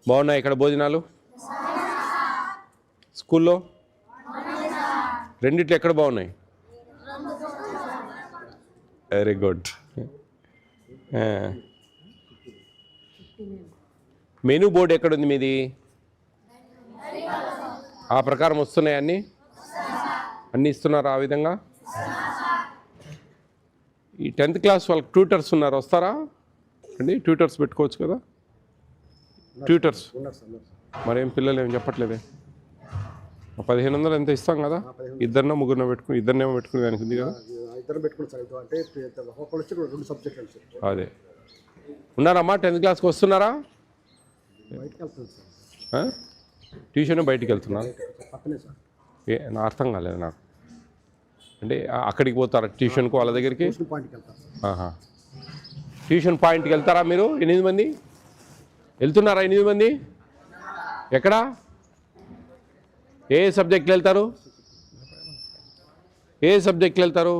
బాగున్నాయి ఇక్కడ భోజనాలు? స్కూల్లో రెండిట్లు ఎక్కడ బాగున్నాయి? Very good. మెనూ బోర్డు ఎక్కడుంది మీది? ఆ ప్రకారం వస్తున్నాయి అన్నీ ఇస్తున్నారా ఆ విధంగా? ఈ 10th క్లాస్ వాళ్ళకి ట్యూటర్స్ ఉన్నారు, వస్తారా అండి? ట్యూటర్స్ పెట్టుకోవచ్చు కదా. ట్యూటర్స్ మరేం పిల్లలు ఏం చెప్పట్లేదే. 1500 ఎంత ఇస్తాం కదా, ఇద్దరినో ముగ్గురినో పెట్టుకుని, ఇద్దరినేమో పెట్టుకుని దానికి ఉంది కదా. అదే ఉన్నారమ్మా. 10th క్లాస్కి వస్తున్నారా? ట్యూషన్ బయటికి వెళ్తున్నారు. నా అర్థం కాలేదు నాకు. అంటే అక్కడికి పోతారా ట్యూషన్కు వాళ్ళ దగ్గరికి? ట్యూషన్ పాయింట్కి వెళ్తారా మీరు? 8 మంది వెళ్తున్నారా? 8 మంది ఎక్కడా? ఏ సబ్జెక్టులు వెళ్తారు? ఏ సబ్జెక్టులు వెళ్తారు?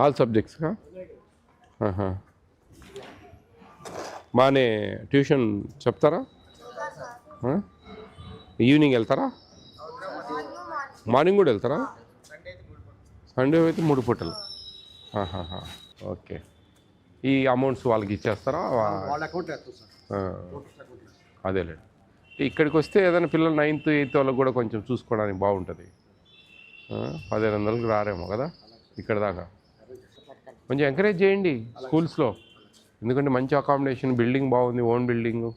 All subjects. బాగానే ట్యూషన్ చెప్తారా? ఈవినింగ్ వెళ్తారా? మార్నింగ్ కూడా వెళ్తారా? సండే అయితే 3 పూటలు. ఓకే. ఈ అమౌంట్స్ వాళ్ళకి ఇచ్చేస్తారా? అదేలేండి. ఇక్కడికి వస్తే ఏదైనా పిల్లలు 9th 8th వాళ్ళకి కూడా కొంచెం చూసుకోవడానికి బాగుంటుంది. 1500కి రారేమో కదా ఇక్కడ దాకా. కొంచెం ఎంకరేజ్ చేయండి స్కూల్స్లో, ఎందుకంటే మంచి అకామిడేషన్, బిల్డింగ్ బాగుంది, ఓన్ బిల్డింగు.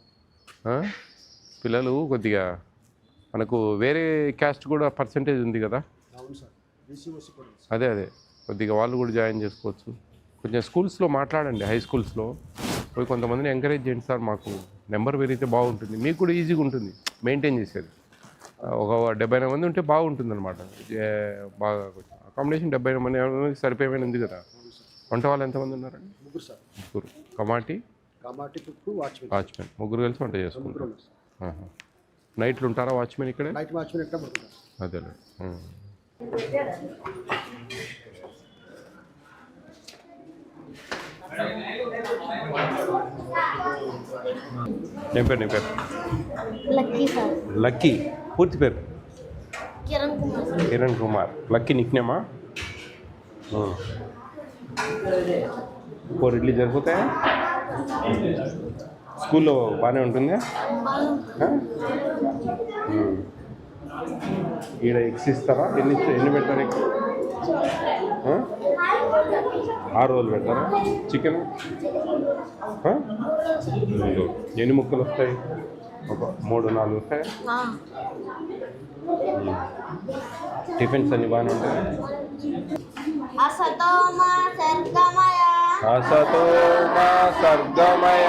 పిల్లలు కొద్దిగా మనకు వేరే క్యాస్ట్ కూడా పర్సంటేజ్ ఉంది కదా. అదే కొద్దిగా వాళ్ళు కూడా జాయిన్ చేసుకోవచ్చు. కొంచెం స్కూల్స్లో మాట్లాడండి, హై స్కూల్స్లో పోయి కొంతమందిని ఎంకరేజ్ చేయండి. సార్ మాకు నెంబర్ పెరిగితే బాగుంటుంది, మీకు కూడా ఈజీగా ఉంటుంది మెయింటైన్ చేసేది. ఒక 70 మంది ఉంటే బాగుంటుంది అనమాట. బాగా అకామిడేషన్ 70 మంది సరిపోయేమైనా ఉంది కదా. వంట వాళ్ళు ఎంతమంది ఉన్నారండి? ముగ్గురు. కమాటి వాచ్మెన్ ముగ్గురు కలిసి వంట చేసుకుంటారు. నైట్లు ఉంటారా వాచ్మెన్ ఇక్కడ? అదేలే. నీ పేరు? లక్కీ. పూర్తి పేరు? కిరణ్ కుమార్. లక్కీ నిక్నేమా? 4 ఇడ్లీ సరిపోతాయా? స్కూల్లో బాగానే ఉంటుందా? ఈడ ఎగ్స్ ఇస్తారా? ఎన్ని పెడతారు ఎగ్స్? 6 రోజులు పెడతారా? చికెన్ ఎన్ని ముక్కలు వస్తాయి? ఒక 3-4 వస్తాయి. టిఫిన్స్ అన్ని బాగానే ఉంటాయి. అసతోమా సర్గమయ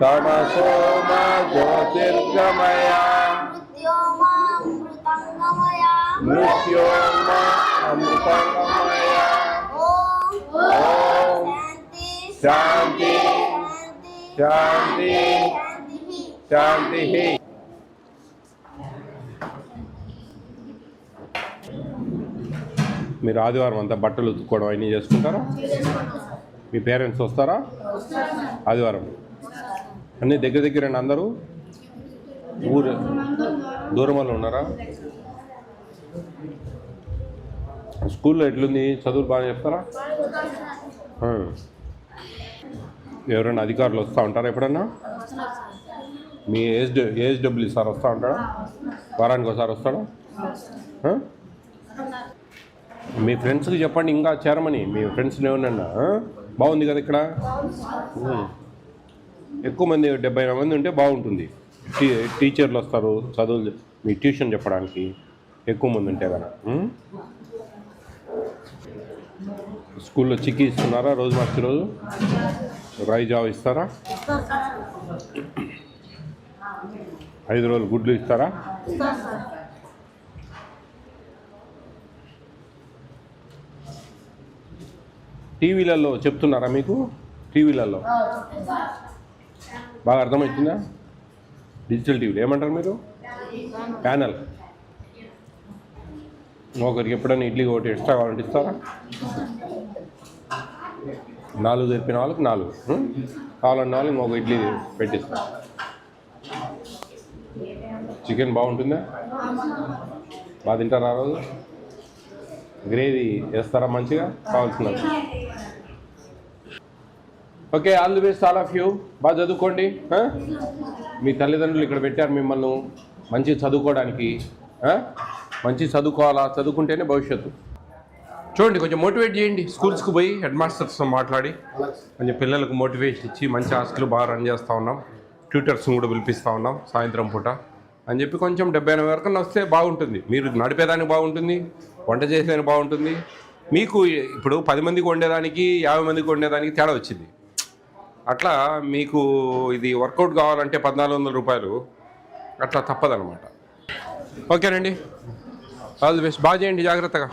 తమసోమా జ్యోతిర్గమయ మృత్యోమా అమృతంగమయ. ఓం శాంతి శాంతి శాంతి. మీరు ఆదివారం అంతా బట్టలు ఉతుక్కోవడం అన్నీ చేసుకుంటారా? మీ పేరెంట్స్ వస్తారా ఆదివారం? అన్నీ దగ్గరండి అందరూ? ఊరు దూరం వాళ్ళు ఉన్నారా? స్కూల్లో ఎట్లుంది? చదువులు బాగా చెప్తారా? ఎవరైనా అధికారులు వస్తూ ఉంటారా ఎప్పుడన్నా? మీ ఏఎస్డబ్ల్యూ సార్ వస్తూ ఉంటాడా? వారానికి ఒకసారి వస్తాడా? మీ ఫ్రెండ్స్కి చెప్పండి ఇంకా చేరమని. మీ ఫ్రెండ్స్ని ఏమన్నా బాగుంది కదా ఇక్కడ. ఎక్కువ మంది 70 మంది ఉంటే బాగుంటుంది. టీచర్లు వస్తారు చదువులు మీ ట్యూషన్ చెప్పడానికి, ఎక్కువ మంది ఉంటే కదా. స్కూల్లో చిక్కీ ఇస్తున్నారా? రోజు మార్చి రోజు రాయి జావ ఇస్తారా? 5 రోజులు గుడ్లు ఇస్తారా? టీవీలలో చెప్తున్నారా మీకు? టీవీలలో బాగా అర్థమవుతుందా? డిజిటల్ టీవీలు ఏమంటారు మీరు? ప్యానల్. ఒకరికి ఎప్పుడైనా ఇడ్లీ ఒకటి ఎక్స్ట్రా కావాలంటే ఇస్తారా? 4 చెప్పిన వాళ్ళకి 4 కావాలన్న వాళ్ళకి ఇంకొక ఇడ్లీ పెట్టిస్తాం. చికెన్ బాగుంటుందా? బాగా తింటారా ఆ రోజు? గ్రేవీ వేస్తారా మంచిగా? కావాల్సిన okay. All the best all of you. బాగా చదువుకోండి. మీ తల్లిదండ్రులు ఇక్కడ పెట్టారు మిమ్మల్ని మంచిగా చదువుకోవడానికి. మంచి చదువుకోవాలా, చదువుకుంటేనే భవిష్యత్తు. చూడండి, కొంచెం మోటివేట్ చేయండి. స్కూల్స్కి పోయి హెడ్ మాస్టర్స్తో మాట్లాడి కొంచెం పిల్లలకు మోటివేషన్ ఇచ్చి మంచి హాస్టల్ బాగా రన్ చేస్తూ ఉన్నాం. ట్యూటర్స్ని కూడా పిలిపిస్తూ ఉన్నాం సాయంత్రం పూట అని చెప్పి కొంచెం 70-80 వరకు వస్తే బాగుంటుంది. మీరు నడిపేదానికి బాగుంటుంది, వంట చేసేదానికి బాగుంటుంది. మీకు ఇప్పుడు 10 మందికి వండేదానికి 50 మందికి వండేదానికి తేడా వచ్చింది. అట్లా మీకు ఇది వర్కౌట్ కావాలంటే 1400 రూపాయలు అట్లా తప్పదనమాట. ఓకేనండి, ఆల్ ది బెస్ట్. బాగా చేయండి జాగ్రత్తగా.